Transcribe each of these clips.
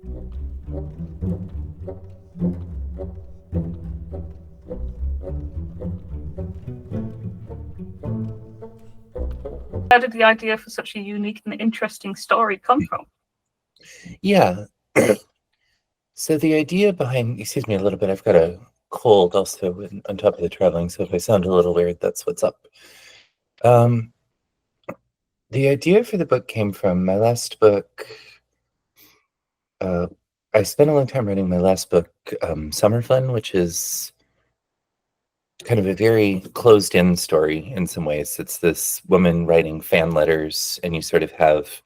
Where did the idea for such a unique and interesting story come from? Yeah. So the idea behind, excuse me a little bit, I've got a cold also on top of the traveling, so if I sound a little weird, that's what's up. The idea for the book came from my last book. I spent a long time writing my last book, Summer Fun, which is kind of a very closed-in story in some ways. It's this woman writing fan letters, and you sort of have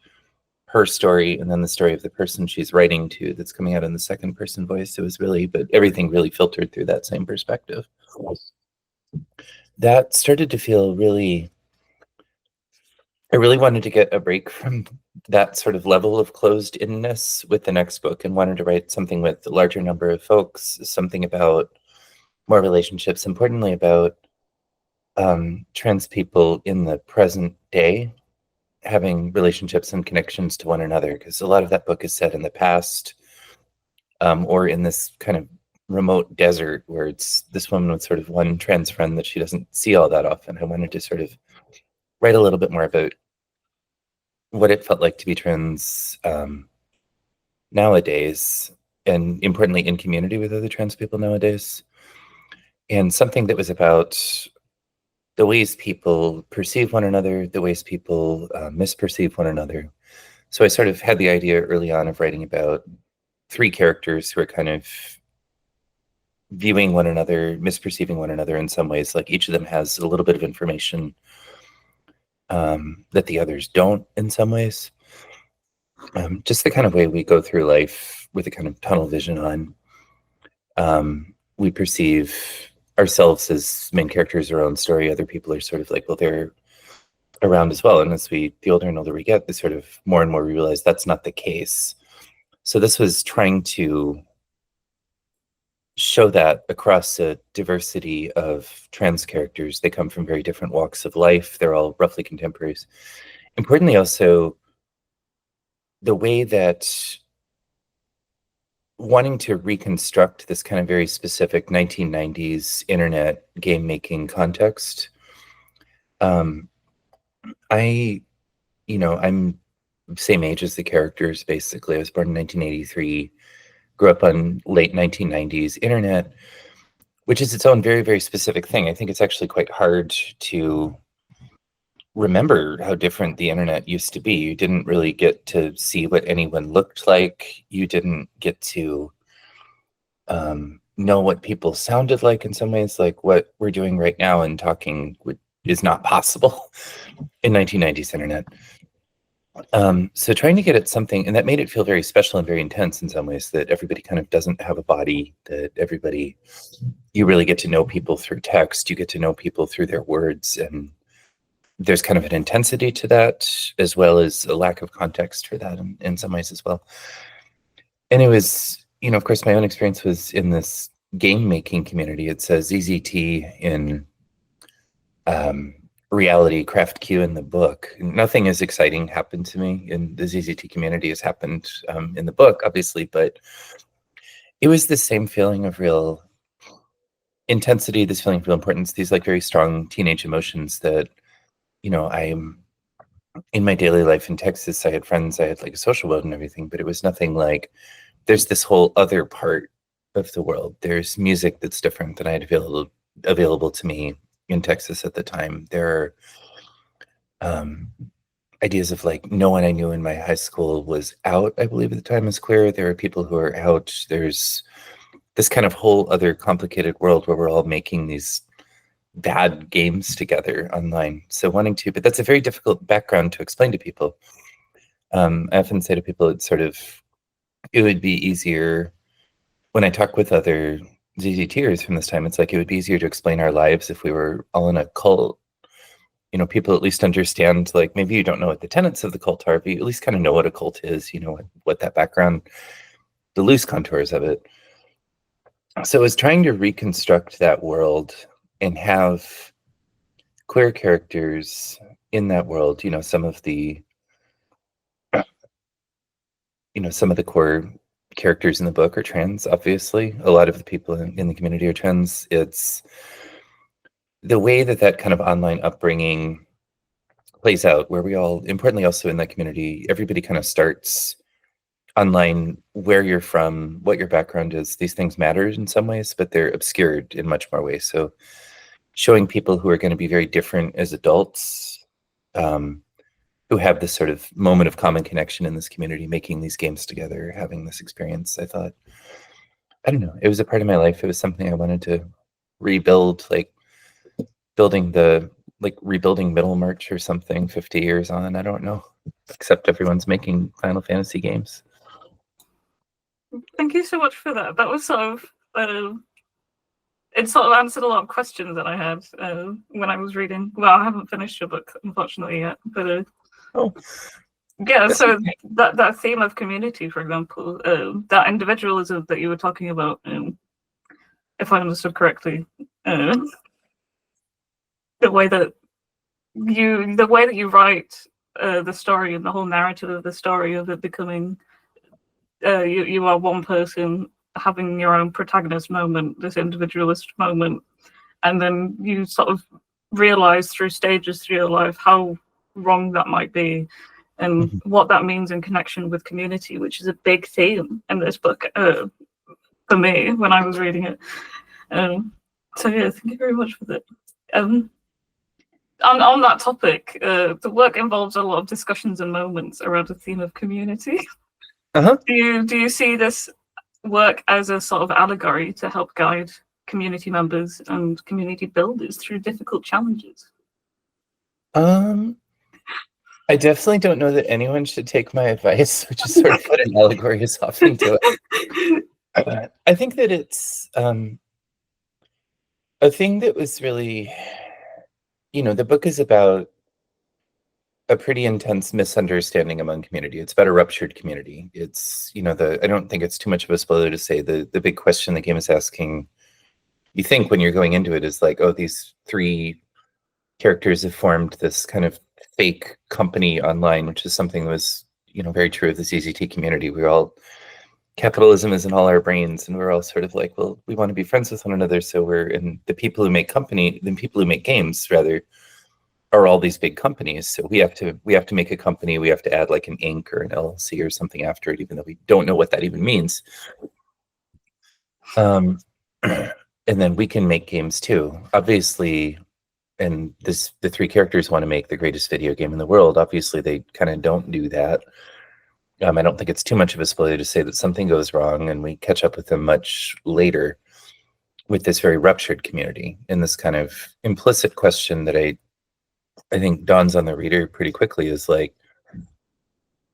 her story and then the story of the person she's writing to that's coming out in the second person voice. It was really, but everything really filtered through that same perspective. That started to feel really, I really wanted to get a break from that sort of level of closed-inness with the next book, and wanted to write something with a larger number of folks, something about more relationships, importantly about trans people in the present day having relationships and connections to one another, because a lot of that book is set in the past, or in this kind of remote desert where it's this woman with sort of one trans friend that she doesn't see all that often. I wanted to sort of write a little bit more about what it felt like to be trans nowadays, and importantly in community with other trans people nowadays, and something that was about the ways people perceive one another, the ways people misperceive one another. So I sort of had the idea early on of writing about three characters who are kind of viewing one another, misperceiving one another in some ways. Like each of them has a little bit of information that the others don't in some ways. Just the kind of way we go through life with a kind of tunnel vision on. We perceive ourselves as main characters of our own story. Other people are sort of like, well, they're around as well. And as the older and older we get, the sort of more and more we realize that's not the case. So this was trying to show that across a diversity of trans characters. They come from very different walks of life. They're all roughly contemporaries. Importantly, also, the way that wanting to reconstruct this kind of very specific 1990s internet game making context. I'm same age as the characters, basically. I was born in 1983, grew up on late 1990s internet, which is its own very, very specific thing. I think it's actually quite hard to remember how different the internet used to be. You didn't really get to see what anyone looked like. You didn't get to know what people sounded like in some ways. Like what we're doing right now and talking is not possible in 1990s internet. So trying to get at something, and that made it feel very special and very intense in some ways, that everybody kind of doesn't have a body, that everybody, you really get to know people through text, you get to know people through their words, and there's kind of an intensity to that, as well as a lack of context for that in some ways as well. And it was, of course, my own experience was in this game making community. It says ZZT in reality, Craft Q in the book. Nothing as exciting happened to me in the ZZT community as happened in the book, obviously, but it was the same feeling of real intensity, this feeling of real importance, these like very strong teenage emotions that, I'm in my daily life in Texas. I had friends, I had like a social world and everything, but it was nothing like there's this whole other part of the world. There's music that's different than I had available to me in Texas at the time. There are ideas of like no one I knew in my high school was out, I believe at the time, as queer. There are people who are out. There's this kind of whole other complicated world where we're all making these bad games together online. So but that's a very difficult background to explain to people. I often say to people, it would be easier when I talk with other ZZTers from this time. It's like, it would be easier to explain our lives if we were all in a cult. People at least understand, like, maybe you don't know what the tenets of the cult are, but you at least kind of know what a cult is, what that background, the loose contours of it. So I was trying to reconstruct that world and have queer characters in that world, some of the core characters in the book are trans, obviously. A lot of the people in the community are trans. It's the way that kind of online upbringing plays out, where we all, importantly also in that community, everybody kind of starts online, where you're from, what your background is. These things matter in some ways, but they're obscured in much more ways. So showing people who are going to be very different as adults, who have this sort of moment of common connection in this community, making these games together, having this experience, I thought, I don't know, it was a part of my life. It was something I wanted to rebuild, like rebuilding Middlemarch or something 50 years on. I don't know, except everyone's making Final Fantasy games. Thank you so much for that. That was sort of it sort of answered a lot of questions that I had when I was reading. Well, I haven't finished your book, unfortunately, yet. But yeah, so that theme of community, for example, that individualism that you were talking about, if I understood correctly, the way that you write the story and the whole narrative of the story of it becoming you are one person having your own protagonist moment, this individualist moment, and then you sort of realize through stages through your life how wrong that might be and what that means in connection with community, which is a big theme in this book for me when I was reading it. So yeah, thank you very much for that. On that topic, the work involves a lot of discussions and moments around the theme of community. Uh-huh. Do you see this work as a sort of allegory to help guide community members and community builders through difficult challenges? I definitely don't know that anyone should take my advice, which is sort of what an allegory is often to it. I think that it's a thing that was really, the book is about a pretty intense misunderstanding among community. It's about a ruptured community. It's, I don't think it's too much of a spoiler to say the big question the game is asking, you think when you're going into it, is like, oh, these 3 characters have formed this kind of fake company online, which is something that was, very true of the ZZT community. Capitalism is in all our brains, and we're all sort of like, well, we want to be friends with one another. So the people who make games rather, are all these big companies. So we have to make a company. We have to add like an Inc. or an LLC or something after it, even though we don't know what that even means. And then we can make games too, obviously. And the 3 characters want to make the greatest video game in the world. Obviously, they kind of don't do that. I don't think it's too much of a spoiler to say that something goes wrong, and we catch up with them much later with this very ruptured community. And this kind of implicit question that I think dawns on the reader pretty quickly is like,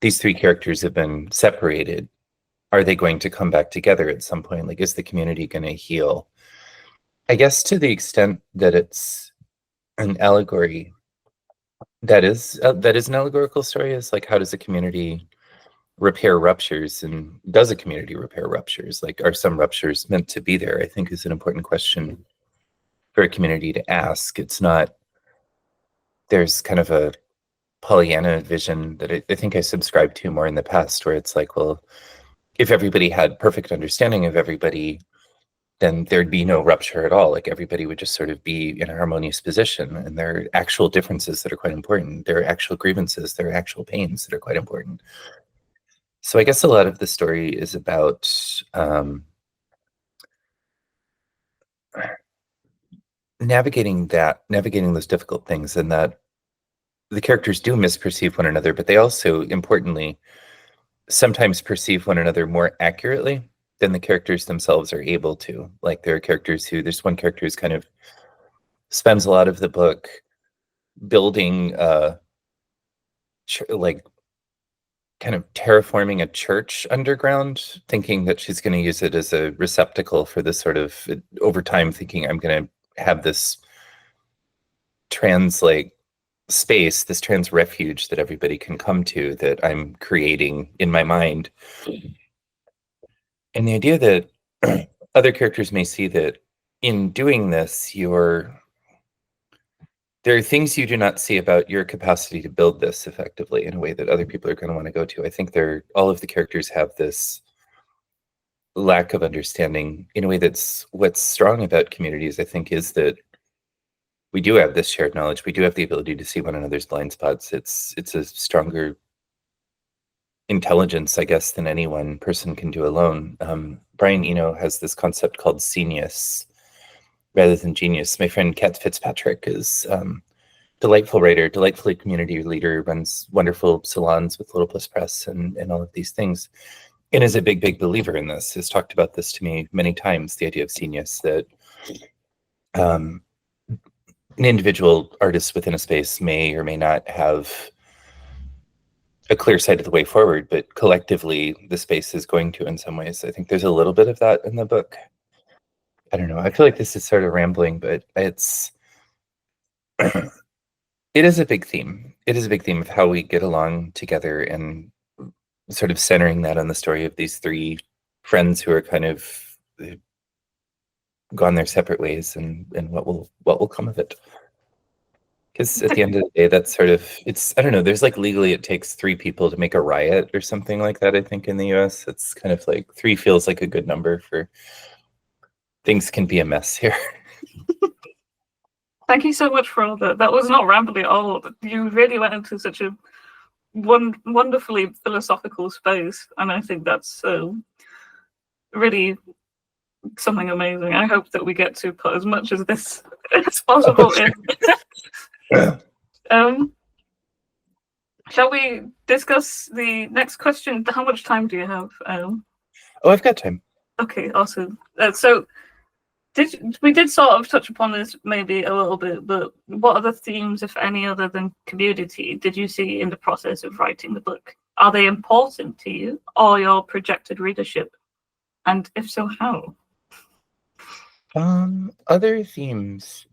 these 3 characters have been separated. Are they going to come back together at some point? Like, is the community going to heal? I guess to the extent that it's an allegory, that is an allegorical story, is like, how does a community repair ruptures, and does a community repair ruptures? Like, are some ruptures meant to be there? I think is an important question for a community to ask. It's not, there's kind of a Pollyanna vision that I think I subscribed to more in the past, where it's like, well, if everybody had perfect understanding of everybody, then there'd be no rupture at all. Like, everybody would just sort of be in a harmonious position. And there are actual differences that are quite important. There are actual grievances. There are actual pains that are quite important. So I guess a lot of the story is about navigating those difficult things, and that the characters do misperceive one another, but they also, importantly, sometimes perceive one another more accurately than the characters themselves are able to. Like, there are characters there's one character who's kind of spends a lot of the book building like kind of terraforming a church underground, thinking that she's going to use it as a receptacle for this sort of, over time, thinking I'm going to have this trans space, this trans refuge that everybody can come to, that I'm creating in my mind. And the idea that other characters may see that in doing this, there are things you do not see about your capacity to build this effectively in a way that other people are going to want to go to. I think all of the characters have this lack of understanding in a way that's what's strong about communities, I think, is that we do have this shared knowledge. We do have the ability to see one another's blind spots. It's a stronger intelligence, I guess, than any one person can do alone. Brian Eno has this concept called genius rather than genius. My friend Kat Fitzpatrick is delightful writer, delightfully community leader, runs wonderful salons with Little Plus Press and all of these things, and is a big believer in this. Has talked about this to me many times, the idea of genius, that an individual artist within a space may or may not have a clear sight of the way forward, but collectively the space is going to in some ways. I think there's a little bit of that in the book. I don't know. I feel like this is sort of rambling, but it's it is a big theme. It is a big theme of how we get along together, and sort of centering that on the story of these three friends who are kind of gone their separate ways, and what will come of it. Because at the end of the day, that's sort of, it's, I don't know, there's like legally it takes 3 people to make a riot or something like that, I think, in the US. It's kind of like 3 feels like a good number for things can be a mess here. Thank you so much for all that. That was not rambling at all. You really went into such a wonderfully philosophical space, and I think that's really something amazing. I hope that we get to put as much as this as possible in. Shall we discuss the next question? How much time do you have? Oh, I've got time. Okay, awesome. So we did sort of touch upon this maybe a little bit, but what other themes, if any, other than community, did you see in the process of writing the book? Are they important to you or your projected readership? And if so, how? Other themes.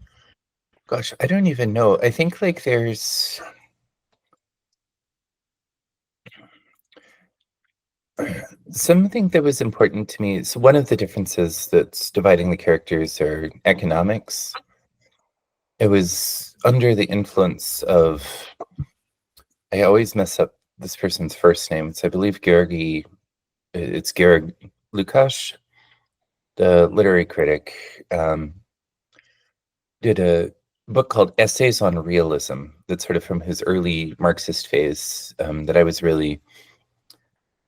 Gosh, I don't even know. I think like there's something that was important to me. So one of the differences that's dividing the characters are economics. It was under the influence of, I always mess up this person's first name. It's, I believe, Georgi, it's Georg Lukács, the literary critic, did a book called Essays on Realism that's sort of from his early Marxist phase, that I was really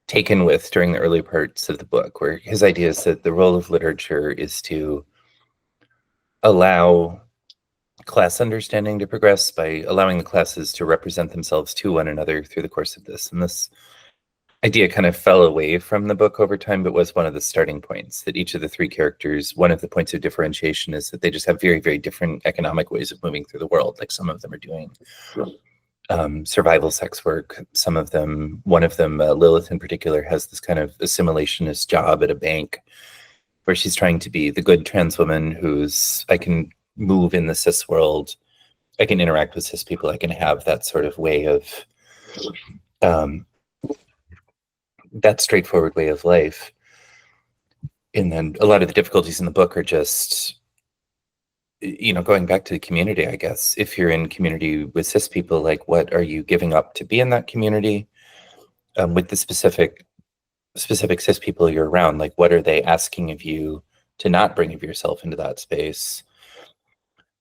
taken with during the early parts of the book, where his idea is that the role of literature is to allow class understanding to progress by allowing the classes to represent themselves to one another through the course of this. And this idea kind of fell away from the book over time, but was one of the starting points, that each of the 3 characters, one of the points of differentiation is that they just have very different economic ways of moving through the world. Like some of them are doing survival sex work. Some of them, one of them, Lilith in particular, has this kind of assimilationist job at a bank where she's trying to be the good trans woman who's, I can move in the cis world, I can interact with cis people, I can have that sort of way of that straightforward way of life. And then a lot of the difficulties in the book are just, you know, going back to the community, I guess. If you're in community with cis people, like, what are you giving up to be in that community? With the specific cis people you're around, like, what are they asking of you to not bring of yourself into that space?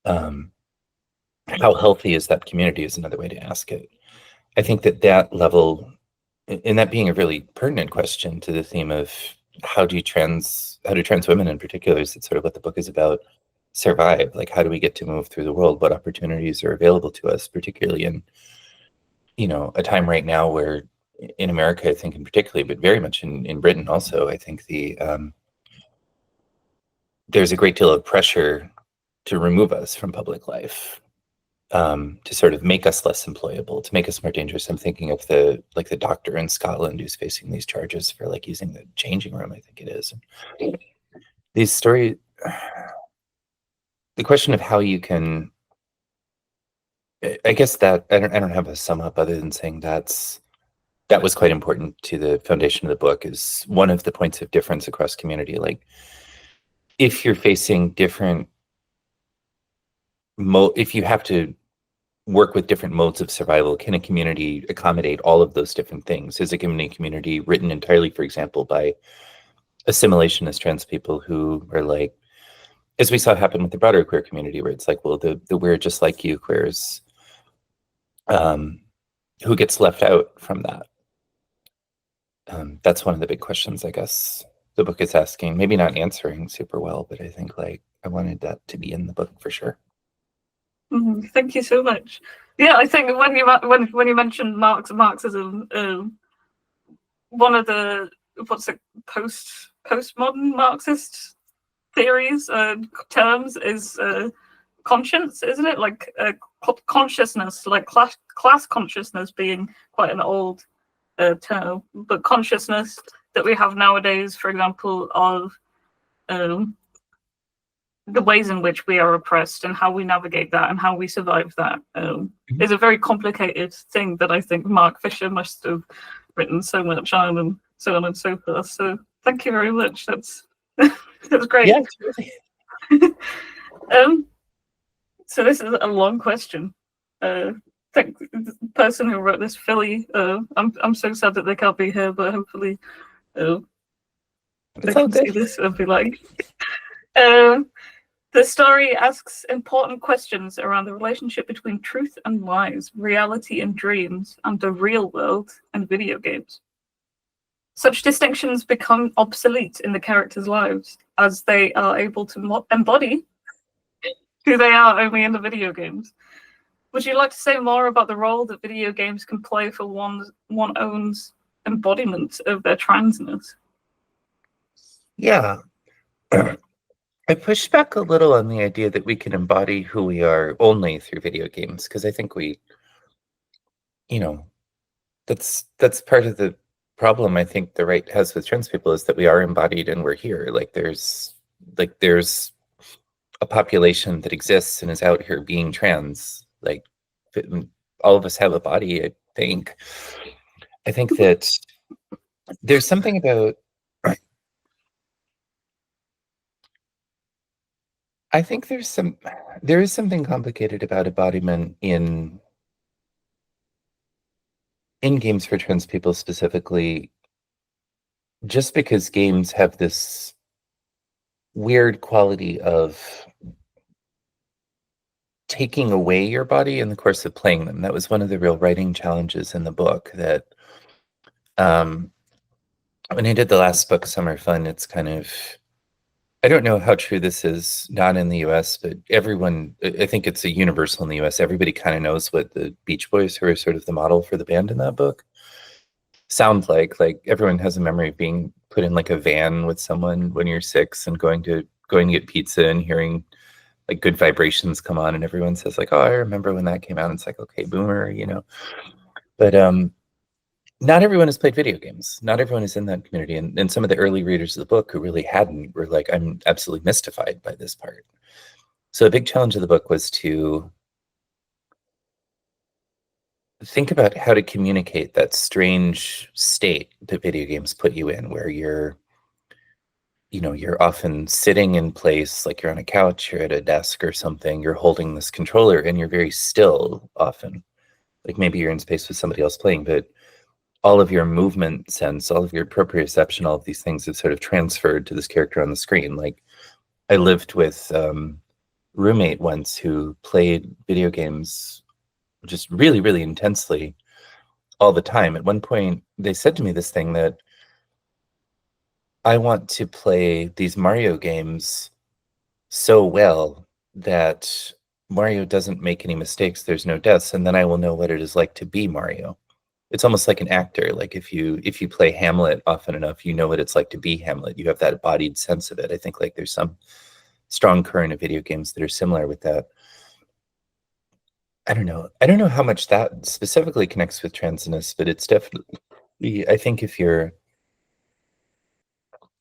How healthy is that community is another way to ask it. I think that level, and that being a really pertinent question to the theme of how do trans women in particular, is sort of what the book is about, survive. Like, how do we get to move through the world? What opportunities are available to us, particularly in, you know, a time right now where in America, I think in particularly, but very much in Britain also, I think there's a great deal of pressure to remove us from public life, to sort of make us less employable, to make us more dangerous. I'm thinking of the doctor in Scotland who's facing these charges for like using the changing room, I think it is. These stories, the question of how you can, I guess that I don't have a sum up other than saying that was quite important to the foundation of the book, is one of the points of difference across community. Like, if you're facing different if you have to work with different modes of survival, can a community accommodate all of those different things? Is a community written entirely, for example, by assimilation as trans people who are like, as we saw happen with the broader queer community, where it's like, well, the we're just like you queers, who gets left out from that? That's one of the big questions, I guess, the book is asking, maybe not answering super well, but I think like I wanted that to be in the book for sure. Thank you so much. Yeah, I think when you mentioned Marxism, one of the postmodern Marxist theories terms is conscience, isn't it? Like consciousness, like class consciousness being quite an old term, but consciousness that we have nowadays, for example, of the ways in which we are oppressed and how we navigate that and how we survive that is a very complicated thing that I think Mark Fisher must have written so much on and so on and so forth. So thank you very much. That's great. Yeah, really. So this is a long question. Thank the person who wrote this, Philly. I'm so sad that they can't be here, but hopefully they can see this and be like. The story asks important questions around the relationship between truth and lies, reality and dreams, and the real world and video games. Such distinctions become obsolete in the characters' lives as they are able to embody who they are only in the video games. Would you like to say more about the role that video games can play for one's own embodiment of their transness? Yeah. I push back a little on the idea that we can embody who we are only through video games, because I think we, that's part of the problem I think the right has with trans people, is that we are embodied and we're here. Like there's a population that exists and is out here being trans. Like all of us have a body, I think. I think that there's something about I think there is something complicated about embodiment in games for trans people specifically, just because games have this weird quality of taking away your body in the course of playing them. That was one of the real writing challenges in the book, that when I did the last book, Summer Fun, it's kind of, I don't know how true this is, not in the US, but everyone, I think it's a universal in the US, everybody kind of knows what the Beach Boys, who are sort of the model for the band in that book, sound like everyone has a memory of being put in like a van with someone when you're 6 and going to get pizza and hearing like good vibrations come on, and everyone says like, oh, I remember when that came out. And it's like, okay, boomer, but not everyone has played video games. Not everyone is in that community. And some of the early readers of the book who really hadn't were like, I'm absolutely mystified by this part. So a big challenge of the book was to think about how to communicate that strange state that video games put you in, where you're often sitting in place, like you're on a couch, you're at a desk or something, you're holding this controller and you're very still often. Like maybe you're in space with somebody else playing, but all of your movement sense, all of your proprioception, all of these things have sort of transferred to this character on the screen. Like I lived with a roommate once who played video games just really, really intensely all the time. At one point, they said to me this thing that, I want to play these Mario games so well that Mario doesn't make any mistakes, there's no deaths, and then I will know what it is like to be Mario. It's almost like an actor. Like if you play Hamlet often enough, you know what it's like to be Hamlet. You have that embodied sense of it. I think like there's some strong current of video games that are similar with that. I don't know how much that specifically connects with transness, but it's definitely, I think if you're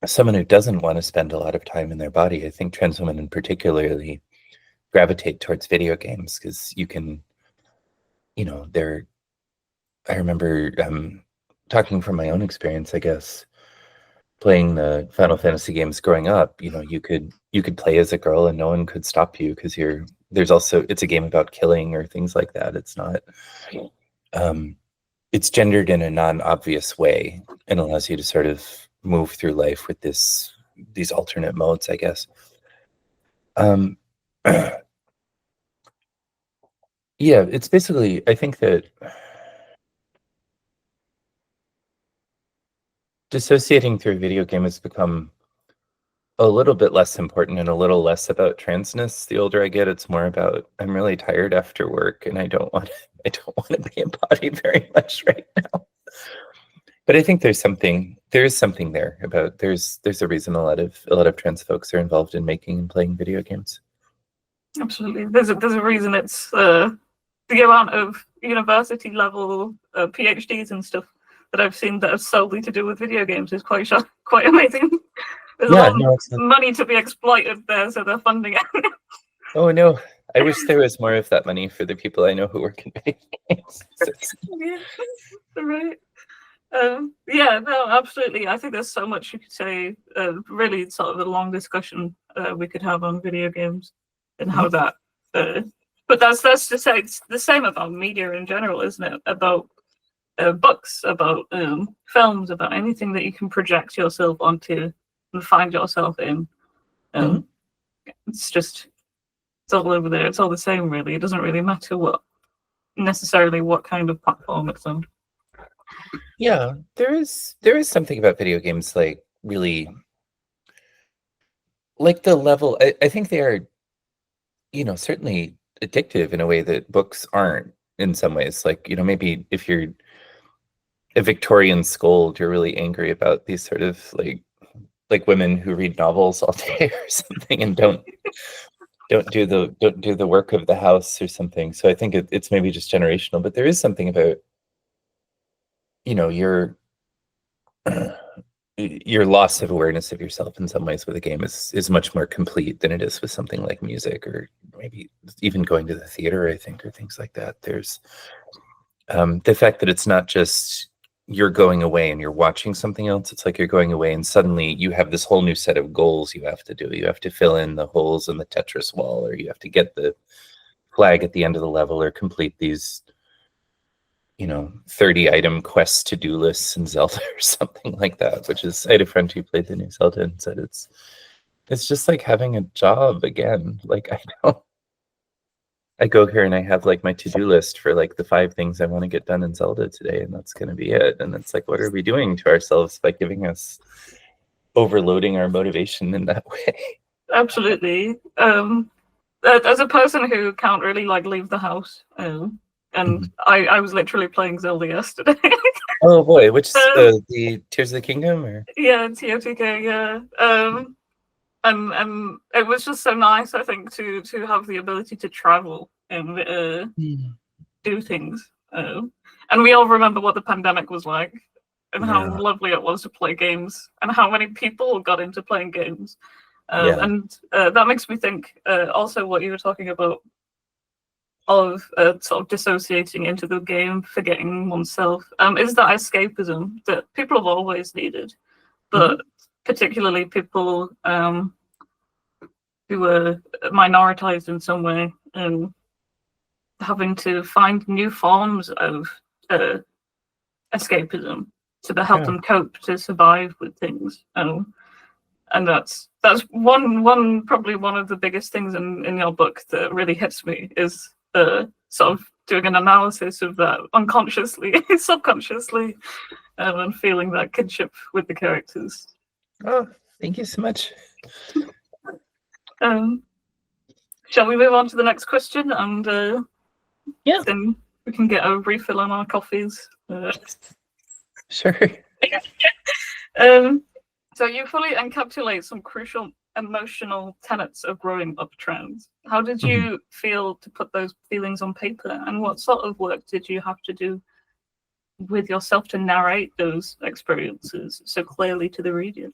someone who doesn't want to spend a lot of time in their body, I think trans women in particularly gravitate towards video games, because you can, I remember talking from my own experience, I guess, playing the Final Fantasy games growing up. You could play as a girl and no one could stop you, because it's a game about killing or things like that. It's not, it's gendered in a non-obvious way and allows you to sort of move through life with these alternate modes, I guess. Yeah, it's basically, I think that dissociating through a video game has become a little bit less important and a little less about transness. The older I get, it's more about I'm really tired after work and I don't want to be embodied very much right now. But I think there is something there about there's a reason a lot of trans folks are involved in making and playing video games. Absolutely, there's a reason. It's the amount of university level PhDs and stuff that I've seen that are solely to do with video games is quite amazing. There's a lot of money to be exploited there, so they're funding it. Oh no, I wish there was more of that money for the people I know who work in video games. Yeah, right. Yeah, no, absolutely. I think there's so much you could say. Really, sort of a long discussion we could have on video games and how that. But that's to say it's the same about media in general, isn't it? About books, about films, about anything that you can project yourself onto and find yourself in. It's all over there. It's all the same, really. It doesn't really matter what kind of platform it's on. Yeah, there is something about video games, like really, like the level. I think they are, certainly addictive in a way that books aren't. In some ways, like maybe if you're a Victorian scold, you're really angry about these sort of like women who read novels all day or something and don't do the work of the house or something. So I think it's maybe just generational, but there is something about your loss of awareness of yourself in some ways with a game is much more complete than it is with something like music or maybe even going to the theater, I think, or things like that. There's the fact that it's not just you're going away and you're watching something else. It's like you're going away and suddenly you have this whole new set of goals you have to do. You have to fill in the holes in the Tetris wall, or you have to get the flag at the end of the level, or complete these 30 item quest to-do lists in Zelda or something like that, which is, I had a friend who played the new Zelda and said it's just like having a job again. Like I go here and I have like my to-do list for like the 5 things I want to get done in Zelda today, and that's going to be it. And it's like, what are we doing to ourselves by overloading our motivation in that way? Absolutely. As a person who can't really leave the house, and I was literally playing Zelda yesterday. Oh boy, which the Tears of the Kingdom, or yeah, TOTK, yeah. And it was just so nice, I think, to have the ability to travel and do things. And we all remember what the pandemic was like, and how lovely it was to play games, and how many people got into playing games. And that makes me think also what you were talking about of sort of dissociating into the game, forgetting oneself, is that escapism that people have always needed, but particularly people who were minoritized in some way, and having to find new forms of escapism to help them cope, to survive with things. And that's probably one of the biggest things in your book that really hits me, is sort of doing an analysis of that unconsciously, subconsciously, and feeling that kinship with the characters. Oh, thank you so much. Shall we move on to the next question, and then we can get a refill on our coffees? Sure. So you fully encapsulate some crucial emotional tenets of growing up trans. How did you feel to put those feelings on paper, and what sort of work did you have to do with yourself to narrate those experiences so clearly to the reader?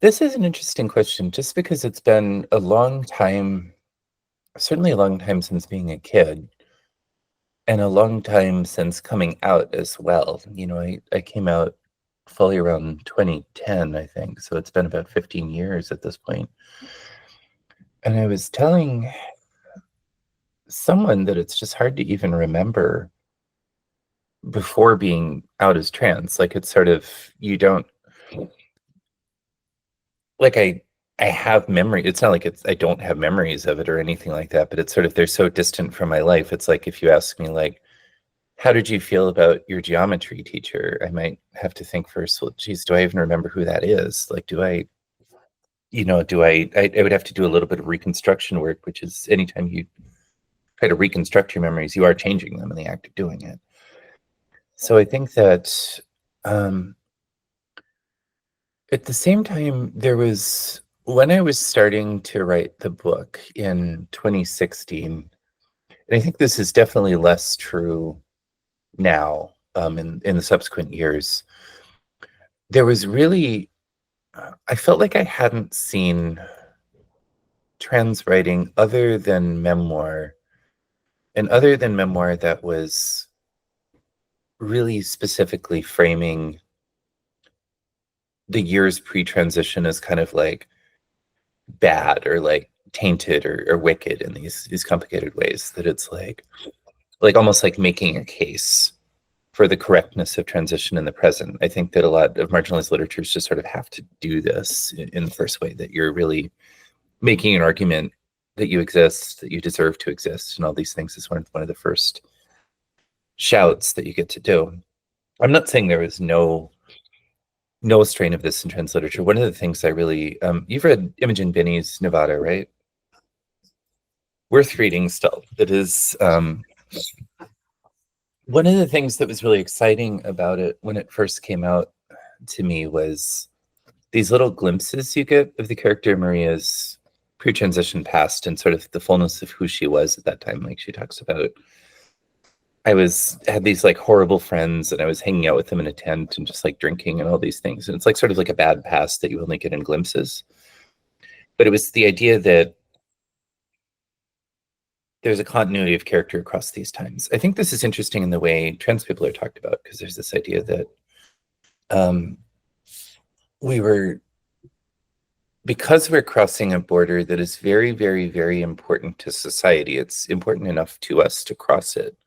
This is an interesting question, just because it's been a long time, certainly a long time since being a kid, and a long time since coming out as well. I came out fully around 2010, I think. So it's been about 15 years at this point. And I was telling someone that it's just hard to even remember before being out as trans. Like, it's sort of, you don't, like, I have memory. It's not like I don't have memories of it or anything like that, but it's sort of, they're so distant from my life. It's like, if you ask me, like, how did you feel about your geometry teacher? I might have to think first, well, geez, do I even remember who that is? Like, do I, I would have to do a little bit of reconstruction work, which is, anytime you try to reconstruct your memories, you are changing them in the act of doing it. So I think that at the same time, there was, when I was starting to write the book in 2016, and I think this is definitely less true now, in the subsequent years, there was really, I felt like I hadn't seen trans writing other than memoir, and other than memoir that was really specifically framing the years pre-transition as kind of like bad or like tainted or wicked in these complicated ways, that it's like almost like making a case for the correctness of transition in the present. I think that a lot of marginalized literatures just sort of have to do this in the first way, that you're really making an argument that you exist, that you deserve to exist, and all these things is one of the first shouts that you get to do. I'm not saying there is no strain of this in trans literature. One of the things I really, you've read Imogen Binney's Nevada, right? Worth reading still. It is, one of the things that was really exciting about it when it first came out to me was these little glimpses you get of the character Maria's pre-transition past and sort of the fullness of who she was at that time. Like, she talks about, I had these like horrible friends and I was hanging out with them in a tent and just like drinking and all these things. And it's like sort of like a bad past that you only get in glimpses. But it was the idea that there's a continuity of character across these times. I think this is interesting in the way trans people are talked about, because there's this idea that because we're crossing a border that is very, very, very important to society, it's important enough to us to cross it.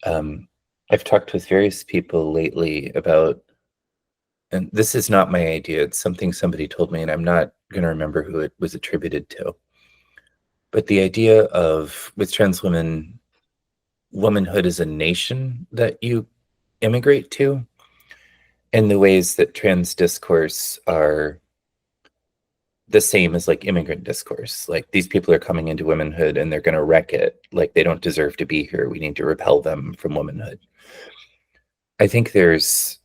I've talked with various people lately about, and this is not my idea, it's something somebody told me, and I'm not going to remember who it was attributed to. But the idea of, with trans women, womanhood is a nation that you immigrate to, and the ways that trans discourse are the same as like immigrant discourse. Like, these people are coming into womanhood and they're going to wreck it. Like, they don't deserve to be here. We need to repel them from womanhood. I think there's,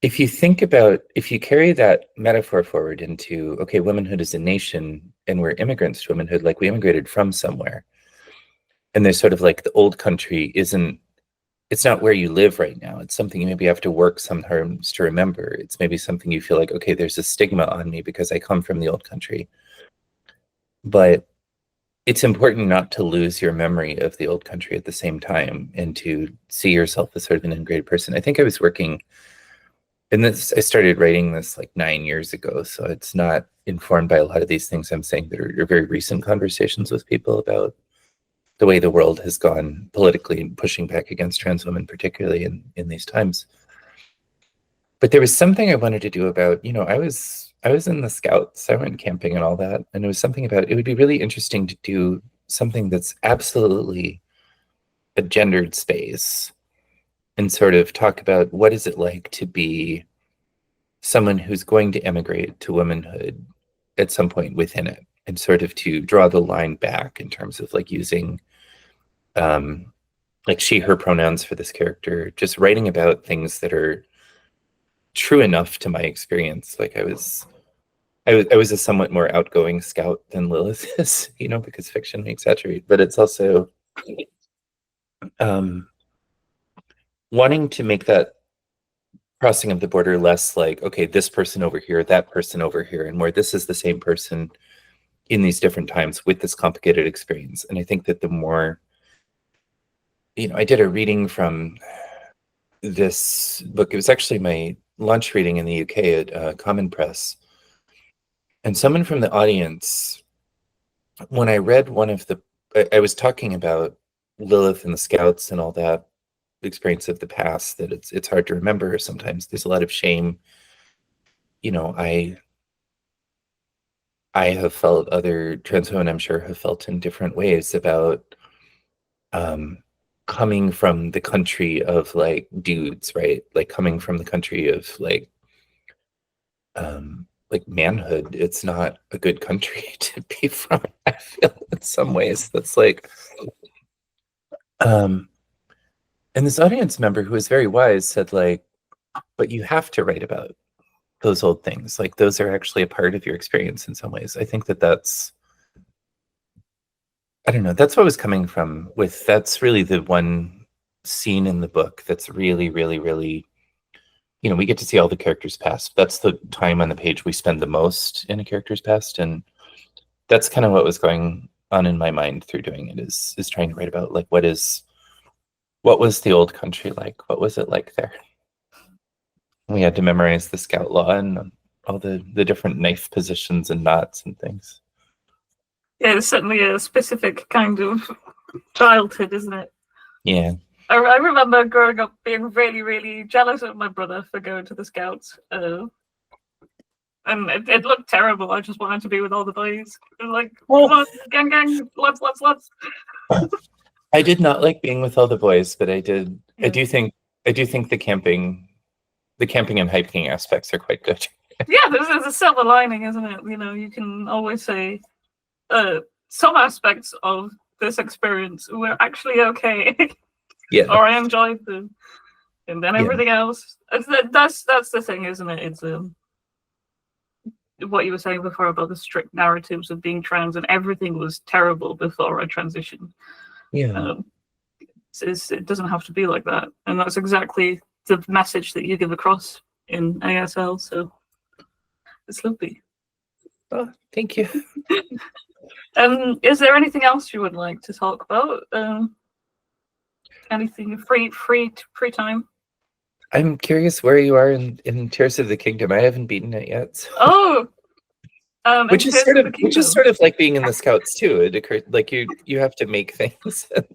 if you carry that metaphor forward into, okay, womanhood is a nation and we're immigrants to womanhood, like we immigrated from somewhere. And there's sort of like the old country it's not where you live right now. It's something you maybe have to work sometimes to remember. It's maybe something you feel like, okay, there's a stigma on me because I come from the old country. But it's important not to lose your memory of the old country at the same time, and to see yourself as sort of an integrated person. I think I was working, and I started writing this like 9 years ago, so it's not informed by a lot of these things I'm saying that are very recent conversations with people about the way the world has gone politically, pushing back against trans women, particularly in these times. But there was something I wanted to do about, I was in the Scouts, I went camping and all that, and it was something about, it would be really interesting to do something that's absolutely a gendered space, and sort of talk about what is it like to be someone who's going to emigrate to womanhood at some point within it, and sort of to draw the line back in terms of like using like she, her pronouns for this character, just writing about things that are true enough to my experience. Like, I was a somewhat more outgoing Scout than Lilith is, because fiction may exaggerate, but it's also wanting to make that crossing of the border less like, okay, this person over here, that person over here, and more, this is the same person in these different times with this complicated experience. And I think that the more, I did a reading from this book. It was actually my launch reading in the UK at Common Press. And someone from the audience, when I read one of I was talking about Lilith and the Scouts and all that experience of the past, that it's hard to remember sometimes. There's a lot of shame. You know, I have felt, other trans women I'm sure have felt in different ways about coming from the country of like dudes, right? Like coming from the country of like manhood. It's not a good country to be from, I feel, in some ways. That's like and this audience member who was very wise said, like, but you have to write about those old things. Like, those are actually a part of your experience in some ways. I think that's, I don't know, that's what I was coming from with. That's really the one scene in the book that's really, really, really, you know, we get to see all the characters' past. That's the time on the page we spend the most in a character's past. And that's kind of what was going on in my mind through doing it, is trying to write about, like, what was the old country like? What was it like there? We had to memorize the Scout law and all the different knife positions and knots and things. Yeah, it's certainly a specific kind of childhood, isn't it? Yeah. I remember growing up being really, really jealous of my brother for going to the Scouts. And it looked terrible. I just wanted to be with all the boys. Like, come on, gang, let's. I did not like being with all the boys, but I did. Yeah. I do think the camping and hiking aspects are quite good. Yeah, there's a silver lining, isn't it? You know, you can always say some aspects of this experience were actually okay. Yeah. Or I enjoyed them. And then everything else. That's the thing, isn't it? It's what you were saying before about the strict narratives of being trans, and everything was terrible before I transitioned. Yeah. It doesn't have to be like that. And that's exactly the message that you give across in ASL. So it's lovely. Oh, thank you. Is there anything else you would like to talk about? Anything free time? I'm curious where you are in Tears of the Kingdom. I haven't beaten it yet. So. Oh, which is sort of like being in the Scouts too. It occurred like you have to make things. And,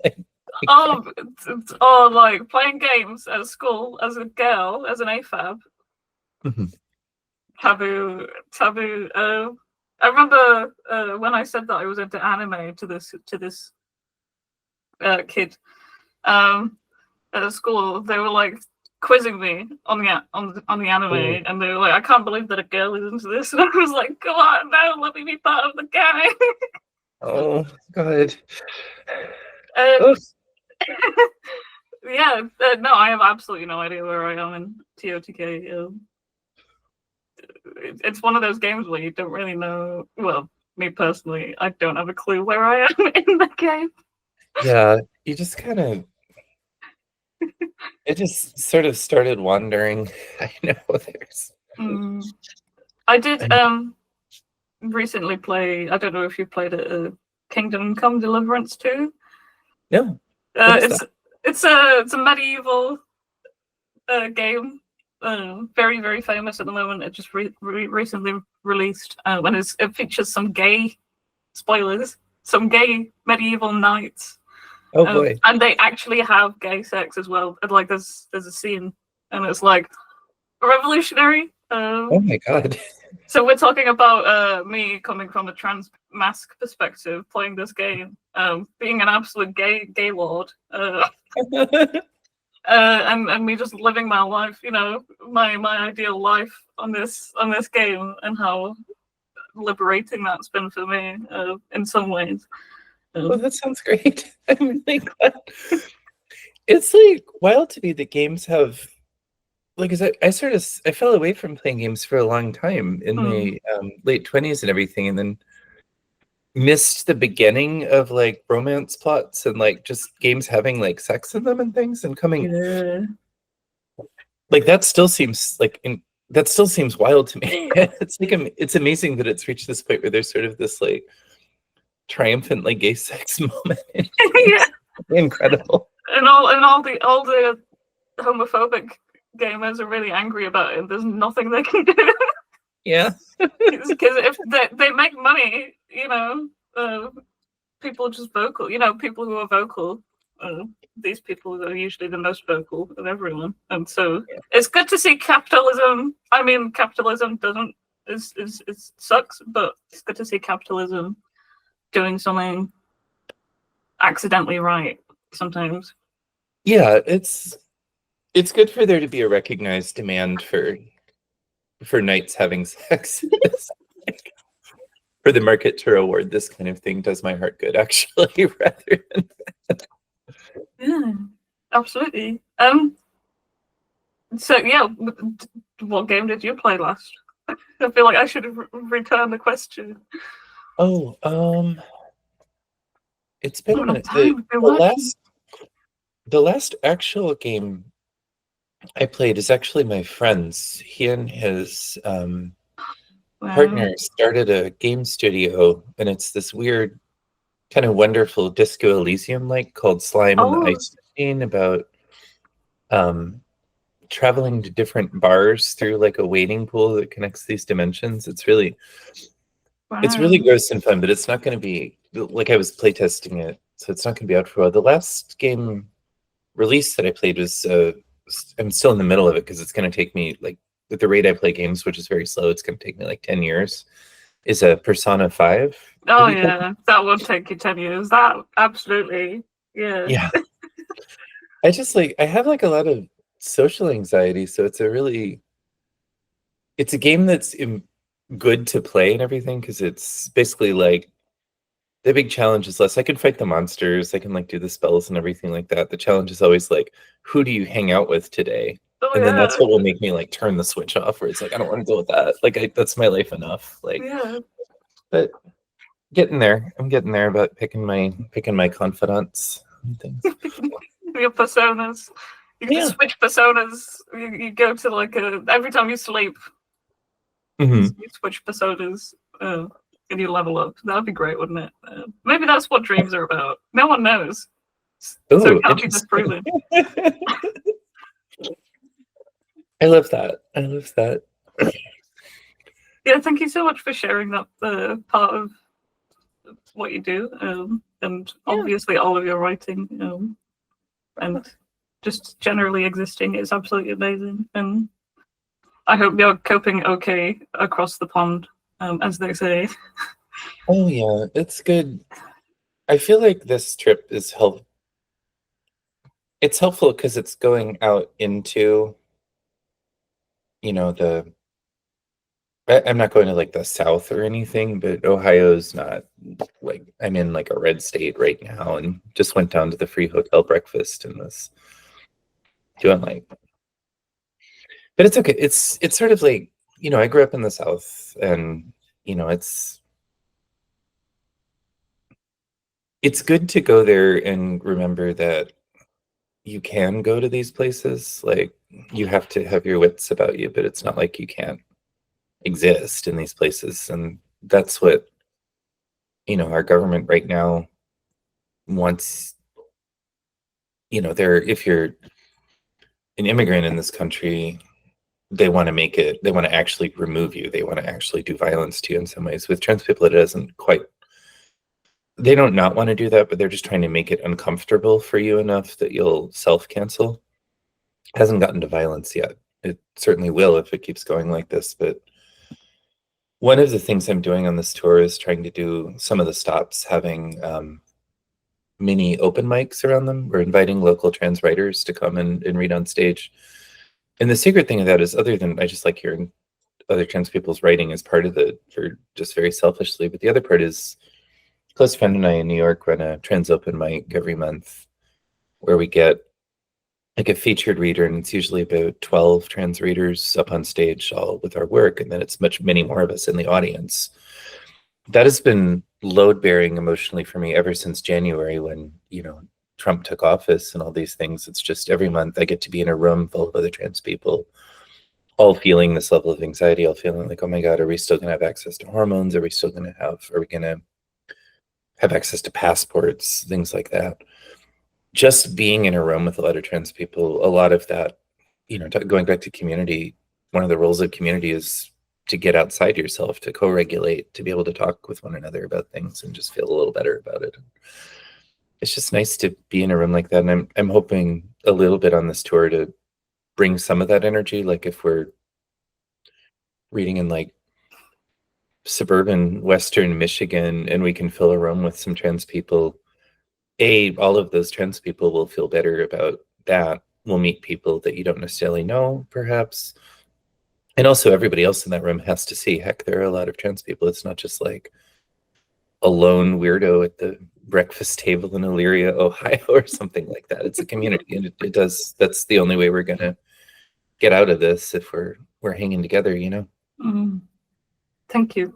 like playing games at school as a girl, as an AFAB. Mm-hmm. Taboo. I remember when I said that I was into anime to this kid at school. They were like quizzing me on the anime, and they were like, "I can't believe that a girl is into this." And I was like, "Come on, now let me be part of the gang." Oh God. Yeah, no, I have absolutely no idea where I am in TOTK. It's one of those games where you don't really know. Well, me personally, I don't have a clue where I am in the game. Yeah, you just kind of. It just sort of started wandering. I know there's. I did recently play. I don't know if you played Kingdom Come Deliverance 2. No. It's a medieval game. Very, very famous at the moment. It just recently released. When it features some gay spoilers, some gay medieval knights. Oh boy! And they actually have gay sex as well. And, like there's a scene, and it's like revolutionary. Oh my God! So we're talking about me coming from a trans mask perspective, playing this game, being an absolute gay lord. And me just living my life, you know, my ideal life on this game, and how liberating that's been for me in some ways. Well, that sounds great. I'm really glad. It's like wild to me that games have, like, I fell away from playing games for a long time in my late 20s and everything, and then missed the beginning of like romance plots and like just games having like sex in them and things, and coming like that still seems wild to me. It's like it's amazing that it's reached this point where there's sort of this like triumphant like gay sex moment. Yeah, incredible. And all the homophobic gamers are really angry about it. There's nothing they can do. Yeah, because if they make money, you know, people just vocal. You know, people who are vocal these people are usually the most vocal of everyone, and so it's good to see capitalism. I mean, capitalism doesn't it sucks, but it's good to see capitalism doing something accidentally right sometimes. Yeah, it's good for there to be a recognized demand for knights having sex. For the market to reward this kind of thing does my heart good, actually, rather than Yeah, absolutely. So yeah, what game did you play last? I feel like I should have returned the question. Oh, it's been a minute. The The last actual game I played is actually my friend's. He and his partner started a game studio, and it's this weird, kind of wonderful Disco Elysium like called Slime and the Ice Machine, about traveling to different bars through like a wading pool that connects these dimensions. It's really gross and fun, but it's not going to be like, I was playtesting it, so it's not going to be out for a while. The last game release that I played was I'm still in the middle of it because it's going to take me, like, with the rate I play games, which is very slow, it's going to take me like 10 years, is a Persona 5. Oh yeah, that would take you 10 years. That absolutely, yeah. Yeah. I just I have like a lot of social anxiety, so it's a game that's good to play and everything, because it's basically like, the big challenge is less, I can fight the monsters, I can like do the spells and everything like that. The challenge is always like, who do you hang out with today? And then that's what will make me like turn the switch off, where it's like, I don't want to deal with that. Like, that's my life enough. Like, but getting there. I'm getting there about picking my confidants and things. Your personas. You can switch personas. You go to like every time you sleep, you switch personas and you level up. That'd be great, wouldn't it? Maybe that's what dreams are about. No one knows. So it can't be disproven. I love that. I love that. Yeah, thank you so much for sharing that part of what you do, and obviously all of your writing, and just generally existing is absolutely amazing. And I hope you're coping okay across the pond, as they say. Oh yeah, it's good. I feel like this trip is helpful. It's helpful because it's going out into, I'm not going to like the South or anything, but Ohio's not like, I'm in like a red state right now, and just went down to the free hotel breakfast and was doing like, but it's okay. It's sort of like, I grew up in the South, and it's good to go there and remember that you can go to these places. Like, you have to have your wits about you, but it's not like you can't exist in these places. And that's what, our government right now wants. If you're an immigrant in this country, they want to actually remove you. They want to actually do violence to you in some ways. With trans people, it doesn't quite, they don't not want to do that, but they're just trying to make it uncomfortable for you enough that you'll self-cancel. It hasn't gotten to violence yet. It certainly will if it keeps going like this. But one of the things I'm doing on this tour is trying to do some of the stops having mini open mics around them. We're inviting local trans writers to come and read on stage. And the secret thing of that is, other than I just like hearing other trans people's writing as part of for just very selfishly, but the other part is, a close friend and I in New York run a trans open mic every month, where we get like a featured reader, and it's usually about 12 trans readers up on stage, all with our work, and then it's many more of us in the audience. That has been load-bearing emotionally for me ever since January, when Trump took office and all these things. It's just every month I get to be in a room full of other trans people, all feeling this level of anxiety, all feeling like, oh my God, are we still gonna have access to hormones? Are we gonna have access to passports, things like that? Just being in a room with a lot of trans people, a lot of that, going back to community, one of the roles of community is to get outside yourself, to co-regulate, to be able to talk with one another about things and just feel a little better about it. it's just nice to be in a room like that. And I'm hoping a little bit on this tour to bring some of that energy. Like if we're reading in like suburban Western Michigan and we can fill a room with some trans people, all of those trans people will feel better about that. We'll meet people that you don't necessarily know, perhaps. And also everybody else in that room has to see, heck, there are a lot of trans people. It's not just like a lone weirdo at the breakfast table in Elyria, Ohio, or something like that. It's a community, and it does. That's the only way we're gonna get out of this, if we're hanging together, you know. Thank you.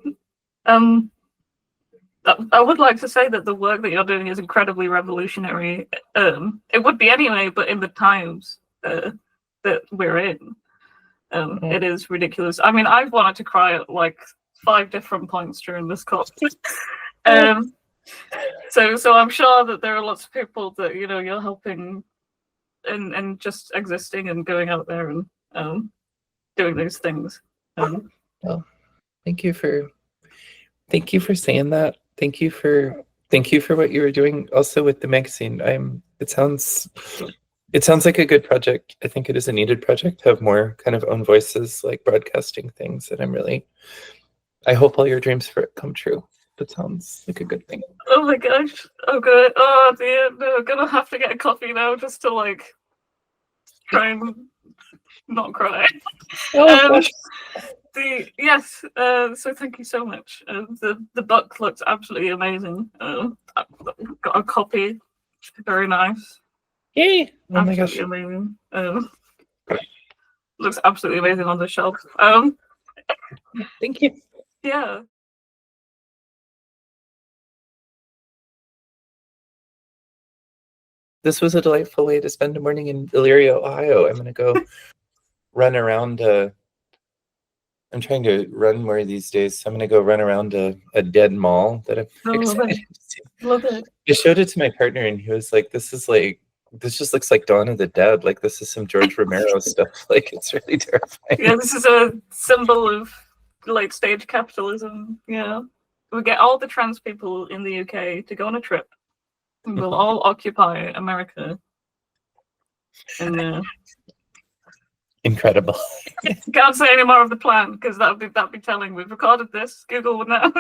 I would like to say that the work that you're doing is incredibly revolutionary. It would be anyway, but in the times that we're in, it is ridiculous. I mean, I've wanted to cry at like 5 different points during this course. So I'm sure that there are lots of people that, you know, you're helping and just existing and going out there and doing these things. Well, thank you for saying that. Thank you for what you were doing also with the magazine. It sounds like a good project. I think it is a needed project to have more kind of own voices, like broadcasting things. And I hope all your dreams for it come true. That sounds like a good thing. Oh my gosh. Oh good. Oh dear. No, I'm gonna have to get a coffee now just to like try and not cry. Gosh. Yes. So thank you so much. The book looks absolutely amazing. I've got a copy. Very nice. Yay! Oh my Absolutely gosh. amazing. Looks absolutely amazing on the shelf. Thank you. Yeah. This was a delightful way to spend a morning in Elyria, Ohio. I'm gonna go run around. I'm trying to run more these days, so I'm gonna go run around a dead mall that I'm excited to see. Love it. I showed it to my partner, and he was like, this just looks like Dawn of the Dead. Like, this is some George Romero stuff. Like, it's really terrifying. Yeah, this is a symbol of late stage capitalism. Yeah. We get all the trans people in the UK to go on a trip. And we'll all occupy America. And incredible. Can't say any more of the plan because that'd be telling. We've recorded this. Google would know.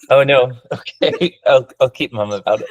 Oh no. Okay. I'll keep mum about it.